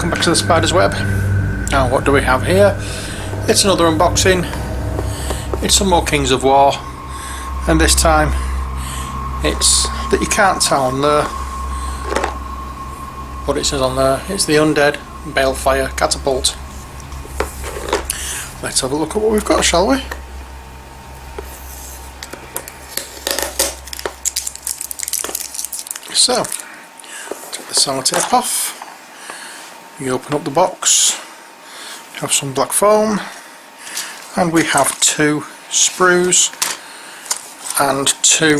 welcome back to the Spider's Web. Now what do we have here? It's another unboxing. It's some more Kings of War, and this time it's that you can't tell on there what it says on there. It's the Undead Balefire Catapult. Let's have a look at what we've got, shall we? So, take the sellotape off. We open up the box, have some black foam, and we have 2 sprues and 2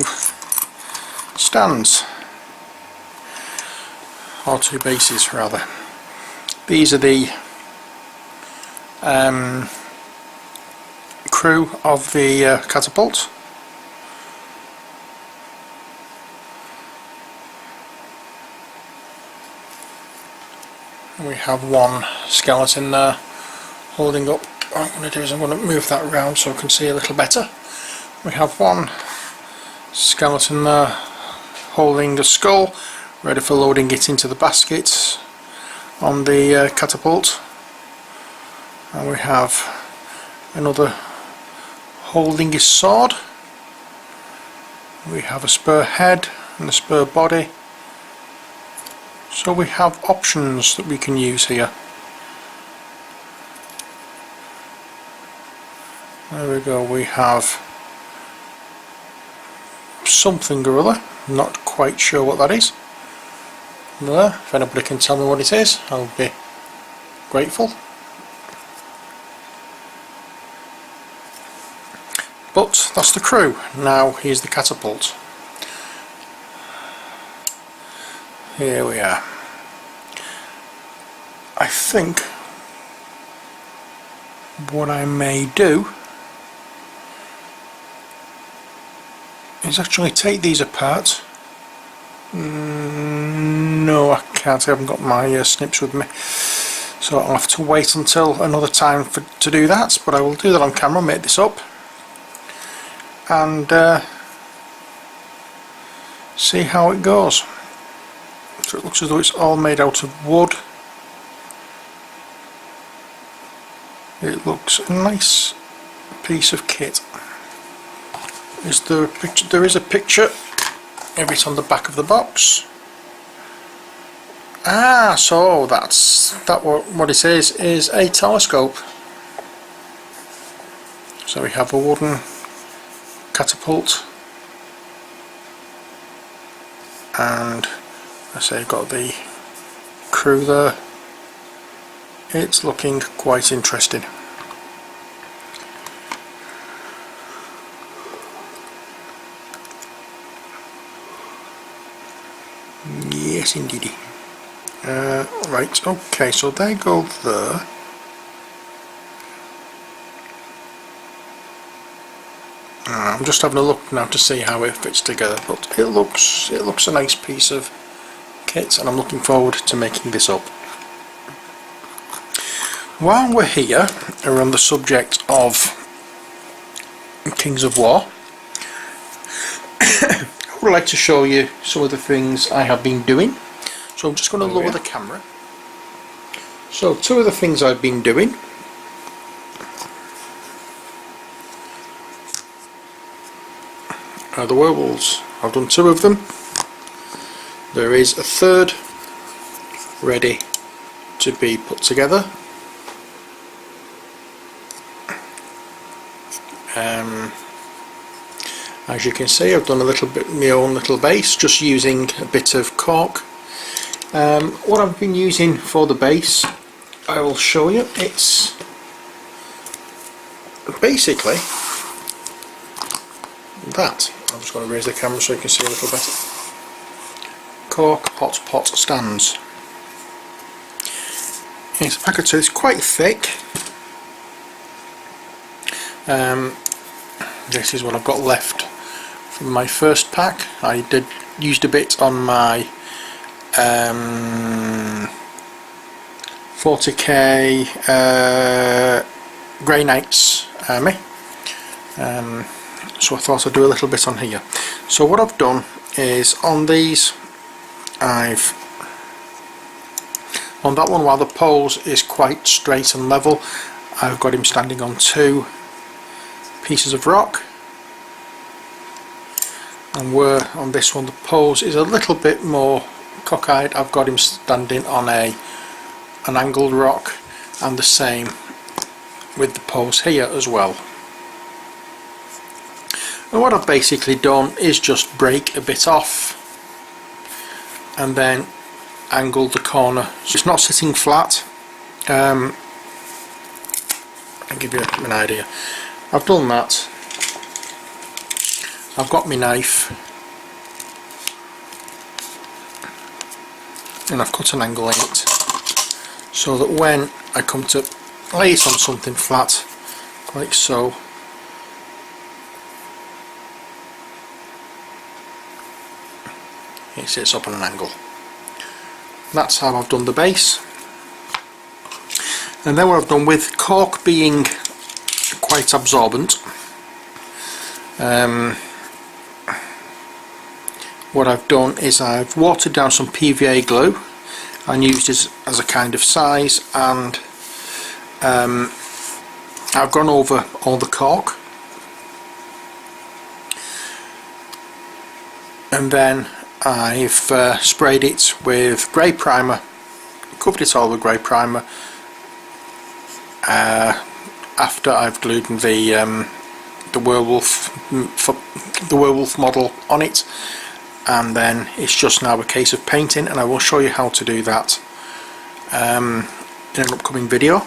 stands, or 2 bases rather. These are the crew of the Catapult. We have one skeleton there holding up. What I'm going to do is I'm going to move that around so I can see a little better. We have one skeleton there holding the skull, ready for loading it into the baskets on the catapult. And we have another holding his sword. We have a spur head and a spur body. So we have options that we can use here. There we go, we have something or other, not quite sure what that is. There, if anybody can tell me what it is, I'll be grateful. But that's the crew. Now here's the catapult. Here we are. I think what I may do is actually take these apart. No, I can't. I haven't got my snips with me, so I'll have to wait until another time to do that. But I will do that on camera, make this up, and see how it goes. So it looks as though it's all made out of wood. It looks a nice piece of kit. Is there a picture? There is a picture of it on the back of the box. Ah, so that's what it is a telescope. So we have a wooden catapult, and I say I've got the crew there. It's looking quite interesting. Yes indeedy. Right, okay, so they go there. I'm just having a look now to see how it fits together, but it looks a nice piece of kit, and I'm looking forward to making this up. While we're here, we're on the subject of Kings of War, I would like to show you some of the things I have been doing. So I'm just going to lower the camera. So 2 of the things I've been doing are the werewolves. I've done 2 of them. There is a 3rd ready to be put together. As you can see, I've done a little bit my own little base, just using a bit of cork. What I've been using for the base, I will show you. It's basically that. I'm just going to raise the camera so you can see a little better. Cork hot pot stands. It's a pack of 2. It's quite thick. This is what I've got left from my first pack. I used a bit on my 40k Grey Knights army, so I thought I'd do a little bit on here. So what I've done is on these I've On that one, while the pose is quite straight and level, I've got him standing on 2 pieces of rock, and where on this one the pose is a little bit more cockeyed, I've got him standing on an angled rock, and the same with the pose here as well. And what I've basically done is just break a bit off and then angle the corner so it's not sitting flat. I'll give you an idea. I've done that. I've got my knife and I've cut an angle in it so that when I come to lay it on something flat like so, it sits up on an angle. That's how I've done the base. And then what I've done, with cork being quite absorbent, what I've done is I've watered down some PVA glue and used it as a kind of size, and I've gone over all the cork, and then I've sprayed it with grey primer, covered it all with grey primer after I've glued the werewolf model on it, and then it's just now a case of painting, and I will show you how to do that in an upcoming video.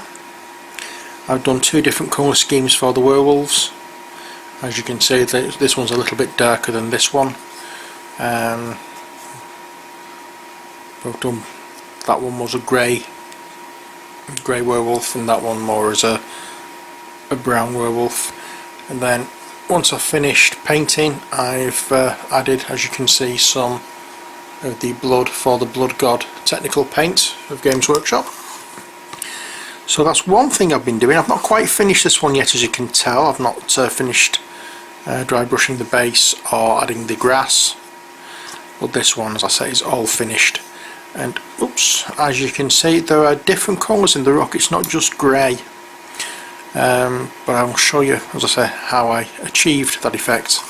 I've done 2 different colour schemes for the werewolves. As you can see, this one's a little bit darker than this one. I've done, that one was a grey werewolf, and that one more as a brown werewolf. And then once I've finished painting, I've added, as you can see, some of the blood for the Blood God technical paint of Games Workshop. So that's one thing I've been doing. I've not quite finished this one yet, as you can tell. I've not finished dry brushing the base or adding the grass, but this one, as I say, is all finished. And oops, as you can see, there are different colours in the rock, it's not just grey. But I will show you, as I say, how I achieved that effect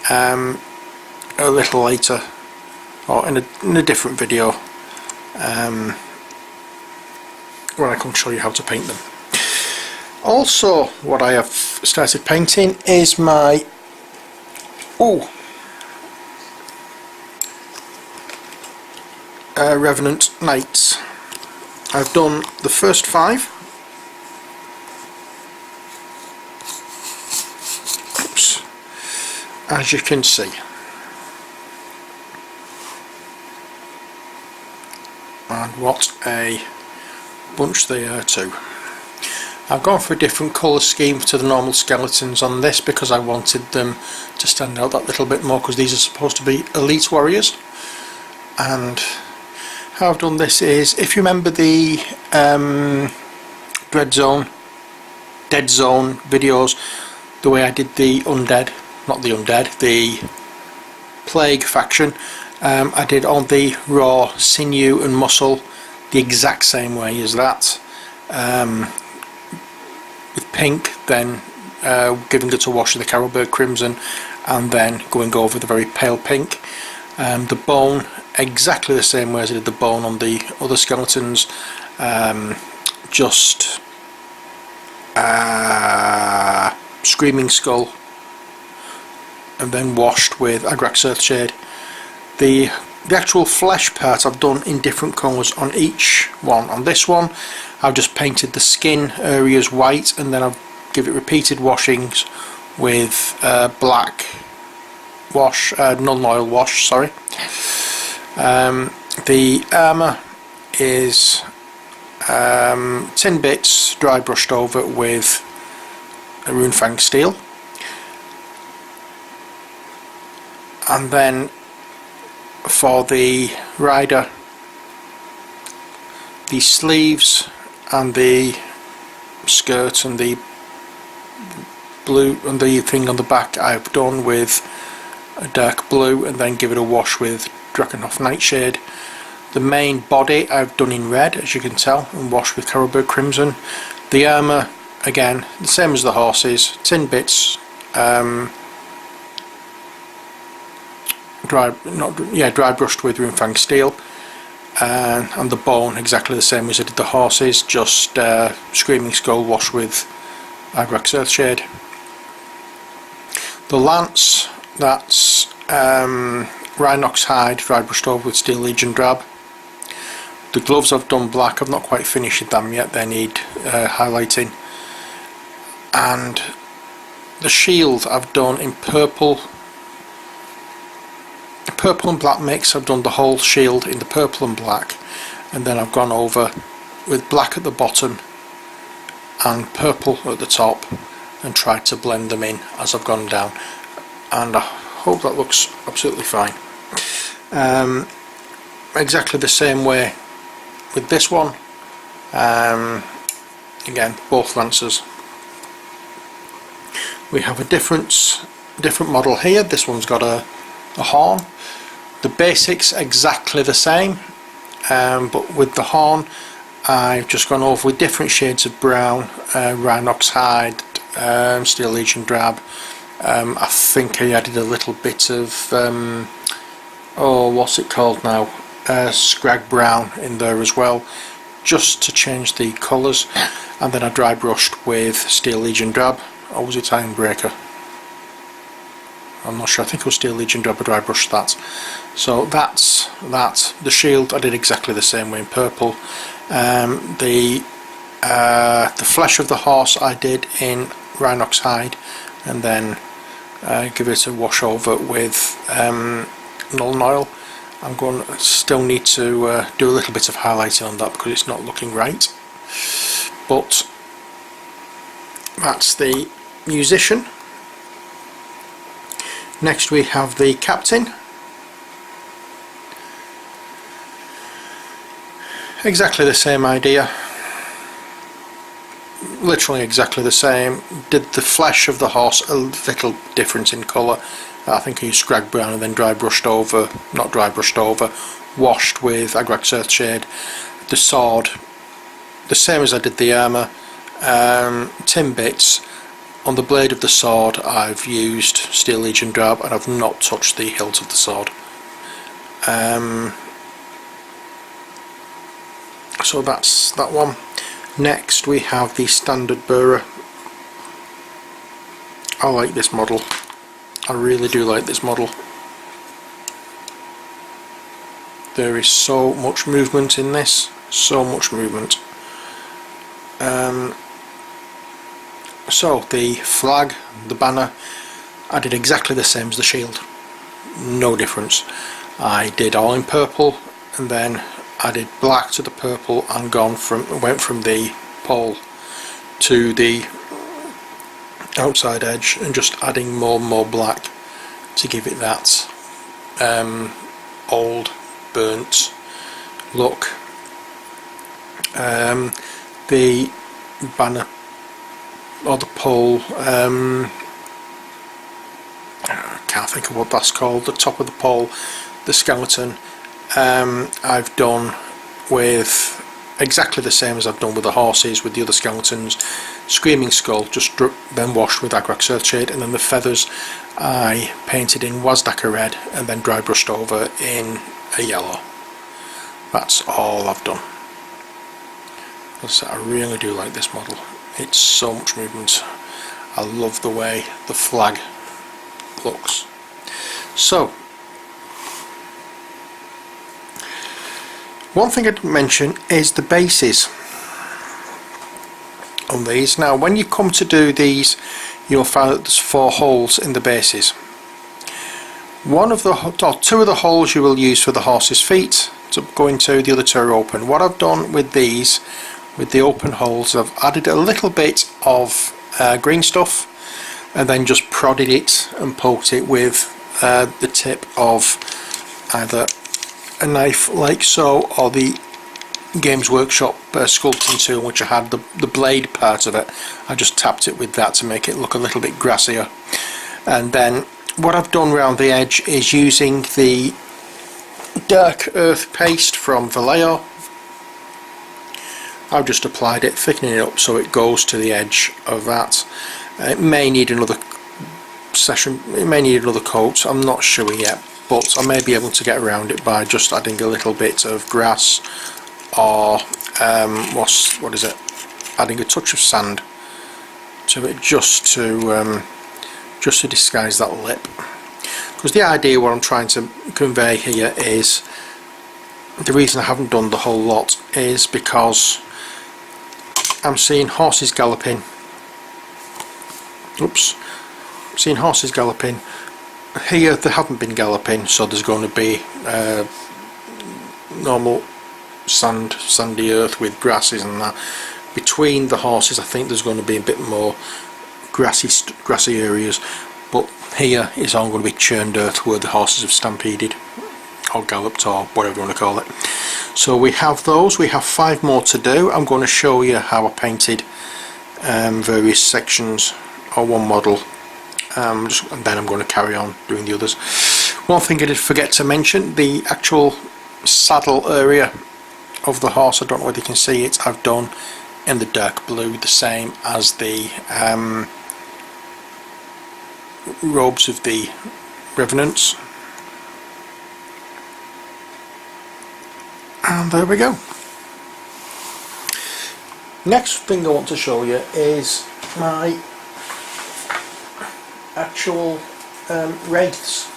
a little later, or in a different video, where I can show you how to paint them. Also, what I have started painting is my Revenant Knights. I've done the first 5. Oops. As you can see. And what a bunch they are too. I've gone for a different colour scheme to the normal skeletons on this because I wanted them to stand out that little bit more, because these are supposed to be elite warriors. And how I've done this is, if you remember the Dead Zone videos, the way I did the the Plague faction, I did all the raw sinew and muscle the exact same way as that, with pink, then giving it a wash of the Carolberg Crimson, and then going over the very pale pink. The bone, exactly the same way as I did the bone on the other skeletons, just Screaming Skull, and then washed with Agrax Earthshade. The actual flesh part I've done in different colours on each one. On this one I've just painted the skin areas white, and then I'll give it repeated washings with black wash, non-oil wash, sorry. The armour is tin bits dry brushed over with a Runefang steel, and then for the rider, the sleeves and the skirt and the blue and the thing on the back I've done with a dark blue, and then give it a wash with Drakenhof Nightshade. The main body I've done in red, as you can tell, and washed with Caribou Crimson. The armour, again, the same as the horses, tin bits, dry brushed with Runefang Steel, and the bone exactly the same as I did the horses, just Screaming Skull washed with Agrax Earthshade. The lance, that's Rhinox Hide dry brushed over with Steel Legion Drab. The gloves I've done black, I've not quite finished them yet, they need highlighting. And the shield I've done in purple and black mix. I've done the whole shield in the purple and black, and then I've gone over with black at the bottom and purple at the top and tried to blend them in as I've gone down, and I hope that looks absolutely fine. Exactly the same way with this one. Again, both lancers. We have a different model here. This one's got a horn. The basics exactly the same, but with the horn I've just gone over with different shades of brown, Rhinox Hide, Steel Legion Drab. I think I added a little bit of what's it called now, Scrag Brown in there as well, just to change the colours. And then I dry brushed with Steel Legion Drab, or was it Ironbreaker? I'm not sure, I think it was Steel Legion Drab, I dry brushed that. So that's that. The shield I did exactly the same way in purple. The flesh of the horse I did in Rhinox Hide, and then give it a wash over with Null Oil. I'm going to still need to do a little bit of highlighting on that because it's not looking right, but that's the musician. Next we have the captain. Exactly the same idea, literally exactly the same. Did the flesh of the horse a little difference in colour. I think I used Scrag Brown and then washed with Agrax Earthshade. The sword, the same as I did the armour, tin bits. On the blade of the sword I've used Steel Legion Drab, and I've not touched the hilt of the sword. So that's that one. Next we have the standard bearer. I like this model. I really do like this model. There is so much movement in this, so much movement. So the flag, the banner, I did exactly the same as the shield, no difference. I did all in purple, and then I did black to the purple and went from the pole to the outside edge and just adding more and more black to give it that old burnt look. The banner or the pole, I can't think of what that's called, the top of the pole, the skeleton, I've done with exactly the same as I've done with the horses, with the other skeletons. Screaming Skull, just then washed with Agrax Earthshade, and then the feathers I painted in Wazdaka red and then dry brushed over in a yellow. That's all I've done. I really do like this model. It's so much movement. I love the way the flag looks. So, one thing I didn't mention is the bases on these. Now when you come to do these, you'll find that there's 4 holes in the bases. Two of the holes you will use for the horse's feet to go into, the other 2 are open. What I've done with these, with the open holes, I've added a little bit of green stuff and then just prodded it and poked it with the tip of either a knife like so, or the Games Workshop sculpting tool, which I had the blade part of it. I just tapped it with that to make it look a little bit grassier. And then what I've done around the edge is using the dark earth paste from Vallejo. I've just applied it, thickening it up so it goes to the edge of that. It may need another session, it may need another coat, I'm not sure yet, but I may be able to get around it by just adding a little bit of grass, or what is it, adding a touch of sand to it, just to disguise that lip. Because the idea, what I'm trying to convey here is, the reason I haven't done the whole lot is because I'm seeing horses galloping. Oops. Seeing horses galloping. Here they haven't been galloping, so there's going to be normal sandy earth with grasses and that. Between the horses I think there's going to be a bit more grassy areas, but here is all going to be churned earth where the horses have stampeded or galloped, or whatever you want to call it. So we have those, we have 5 more to do. I'm going to show you how I painted various sections or one model, and then I'm going to carry on doing the others. One thing I did forget to mention, the actual saddle area of the horse, I don't know whether you can see it, I've done in the dark blue, the same as the robes of the revenants. And there we go. Next thing I want to show you is my actual wraiths.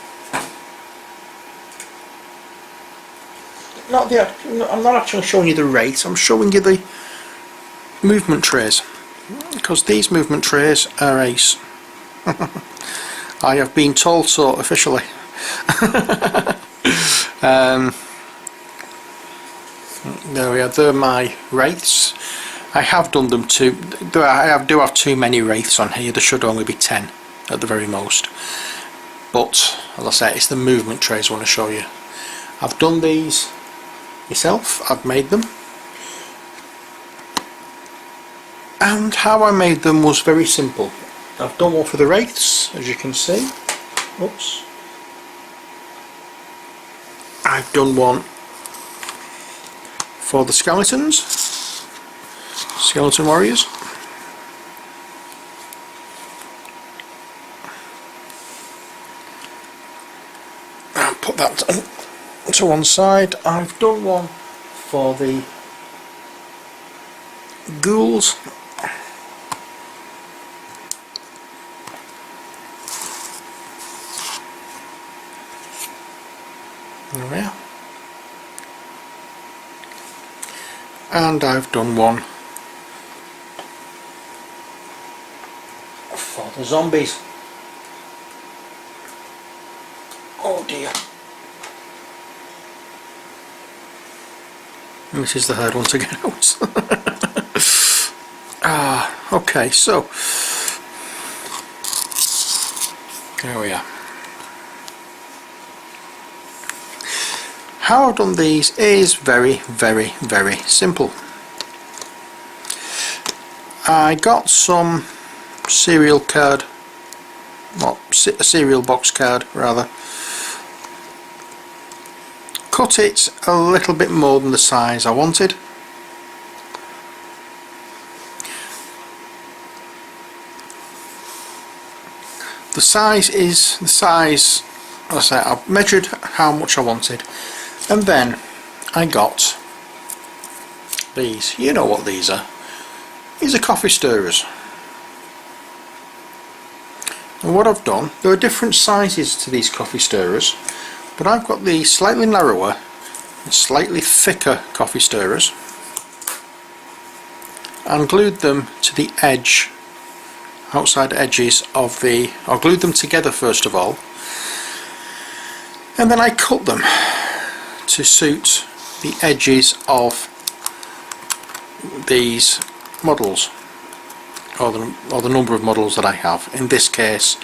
I'm not actually showing you the wraiths, I'm showing you the movement trays, because these movement trays are ace. I have been told so officially. There we are, they're my wraiths. I have done them too. I do have too many wraiths on here, there should only be 10 at the very most. But as I say, it's the movement trays I want to show you. I've done these myself, I've made them. And how I made them was very simple. I've done one for the wraiths, as you can see. Oops. I've done one for the skeletons, skeleton warriors. I'll put that to one side. I've done one for the ghouls. There we are. And I've done one for the zombies. Oh dear. And this is the hard one to get out. Okay, so there we are. How I've done these is very simple. I got some cereal card, well, a cereal box card rather, cut it a little bit more than the size I wanted. The size is the size, as I say, I measured how much I wanted. And then I got these. You know what these are. These are coffee stirrers. And what I've done, there are different sizes to these coffee stirrers, but I've got the slightly narrower and slightly thicker coffee stirrers and glued them to the edge, outside edges of the, I glued them together first of all, and then I cut them to suit the edges of these models, or the number of models that I have. In this case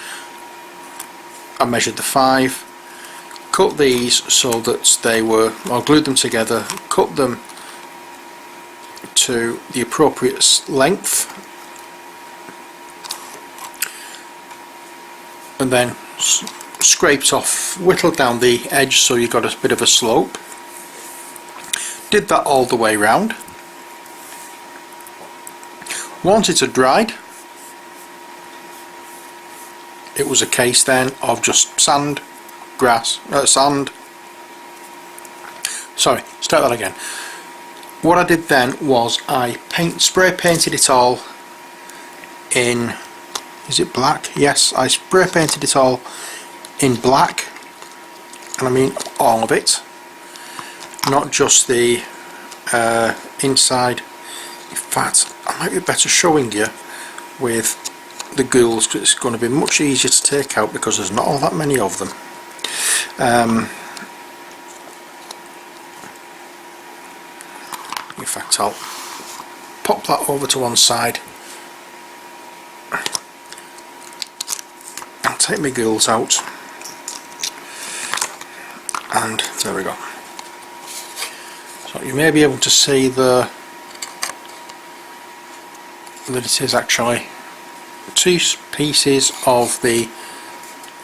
I measured the 5, cut these so that they were, I glued them together, cut them to the appropriate length, and then scraped off, whittled down the edge so you've got a bit of a slope. did that all the way round. Once it had dried, it was a case then of just sand, grass, sand. Sorry, start that again. What I did then was I spray painted it all in, is it black? Yes, I spray painted it all in black, and I mean all of it, not just the inside. In fact, I might be better showing you with the ghouls, because it's going to be much easier to take out because there's not all that many of them. In fact, I'll pop that over to one side. I'll take my ghouls out, and there we go. So you may be able to see that it is actually two pieces of the,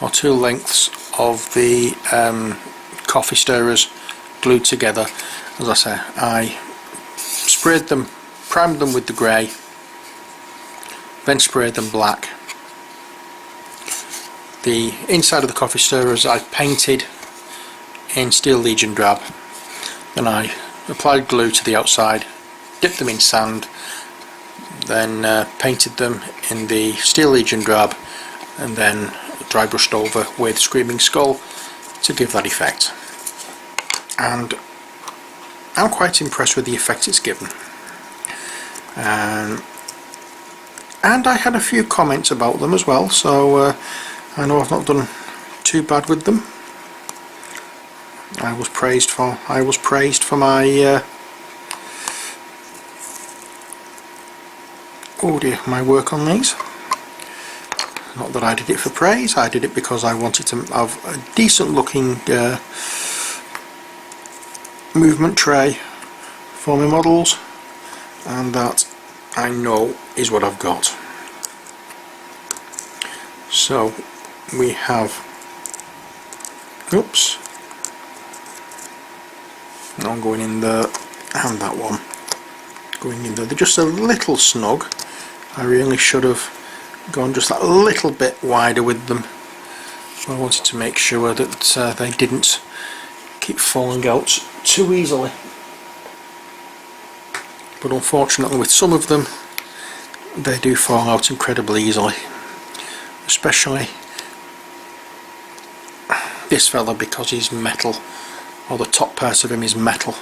or two lengths of the coffee stirrers glued together. As I say, I sprayed them, primed them with the grey, then sprayed them black. The inside of the coffee stirrers I painted in Steel Legion drab, then I applied glue to the outside, dipped them in sand, then painted them in the Steel Legion drab, and then dry brushed over with Screaming Skull to give that effect. And I'm quite impressed with the effect it's given. And I had a few comments about them as well, so I know I've not done too bad with them. I was praised for my my work on these. Not that I did it for praise, I did it because I wanted to have a decent looking movement tray for my models, and that I know is what I've got. So we have, oops, I'm going in there, and that one going in there. They're just a little snug. I really should have gone just that little bit wider with them. I wanted to make sure that they didn't keep falling out too easily. But unfortunately with some of them they do fall out incredibly easily. Especially this fella, because he's metal, or the top part of him is metal.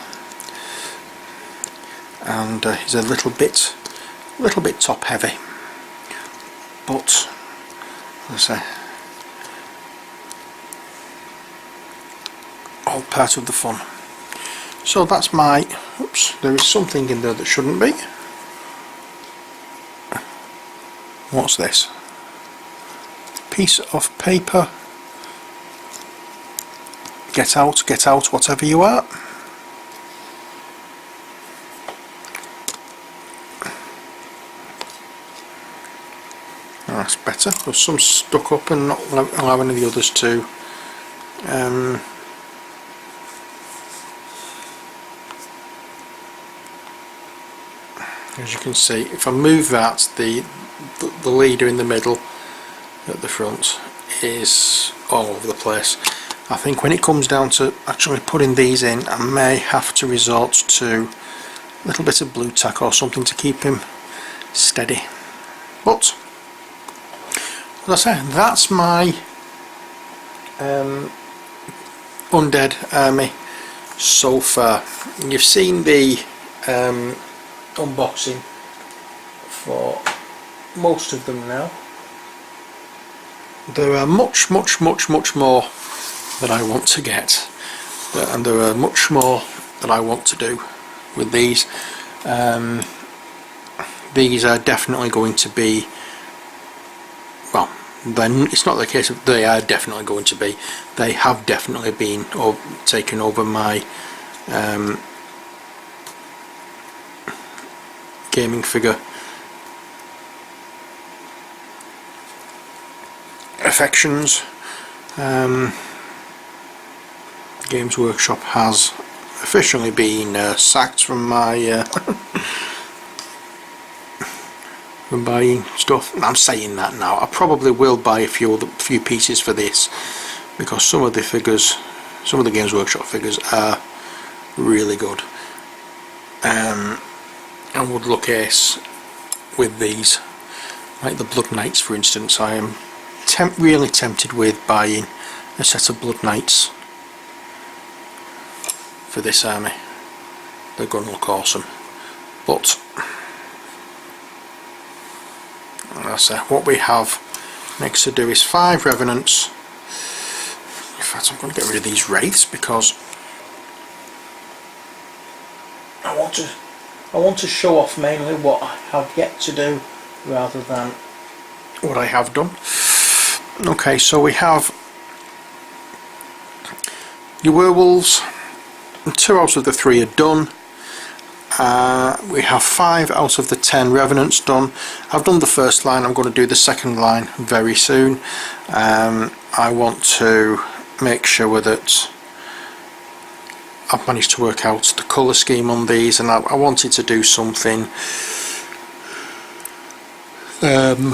And he's a little bit top heavy, but as I say, all part of the fun. So that's my, oops, there is something in there that shouldn't be. What's this? Piece of paper. Get out, whatever you are. That's better. There's some stuck up and not allowing the others to as you can see, if I move that, the leader in the middle at the front is all over the place. I think when it comes down to actually putting these in, I may have to resort to a little bit of blue tack or something to keep him steady. But as I say, that's my undead army so far. You've seen the unboxing for most of them now. There are much more that I want to get, and there are much more that I want to do with these. These are definitely going to be, well, then it's not the case of they are definitely going to be, they have definitely been taken over my gaming figure affections. Games Workshop has officially been sacked from my from buying stuff. I'm saying that now. I probably will buy a few pieces for this, because some of the figures, some of the Games Workshop figures are really good, and would look ace with these, like the Blood Knights for instance. I am really tempted with buying a set of Blood Knights for this army. They're going to look awesome, but that's what we have next to do is 5 Revenants. In fact, I'm going to get rid of these Wraiths because I want to show off mainly what I have yet to do rather than what I have done. Okay, so we have your werewolves, 2 out of the 3 are done. We have 5 out of the 10 Revenants done. I've done the first line, I'm going to do the second line very soon. I want to make sure that I've managed to work out the colour scheme on these, and I wanted to do something I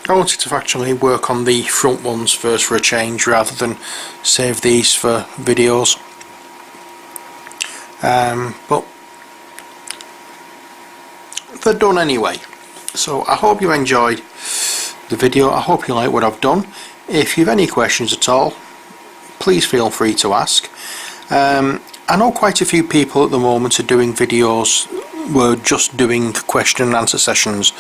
wanted to actually work on the front ones first for a change, rather than save these for videos. But they're done anyway, so I hope you enjoyed the video. I hope you like what I've done. If you have any questions at all, please feel free to ask. I know quite a few people at the moment are doing videos, we're just doing question and answer sessions.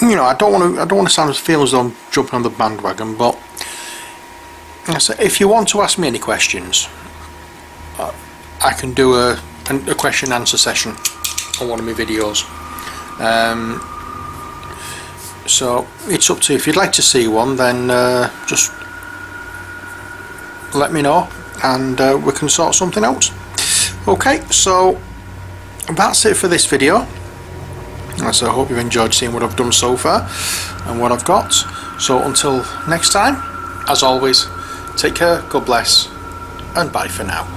You know, I don't want to feel as though I'm jumping on the bandwagon, but so if you want to ask me any questions, I can do a question and answer session on one of my videos. So it's up to you. If you'd like to see one, then just let me know and we can sort something out. Okay, so that's it for this video. So I hope you've enjoyed seeing what I've done so far and what I've got. So until next time, as always, take care, God bless, and bye for now.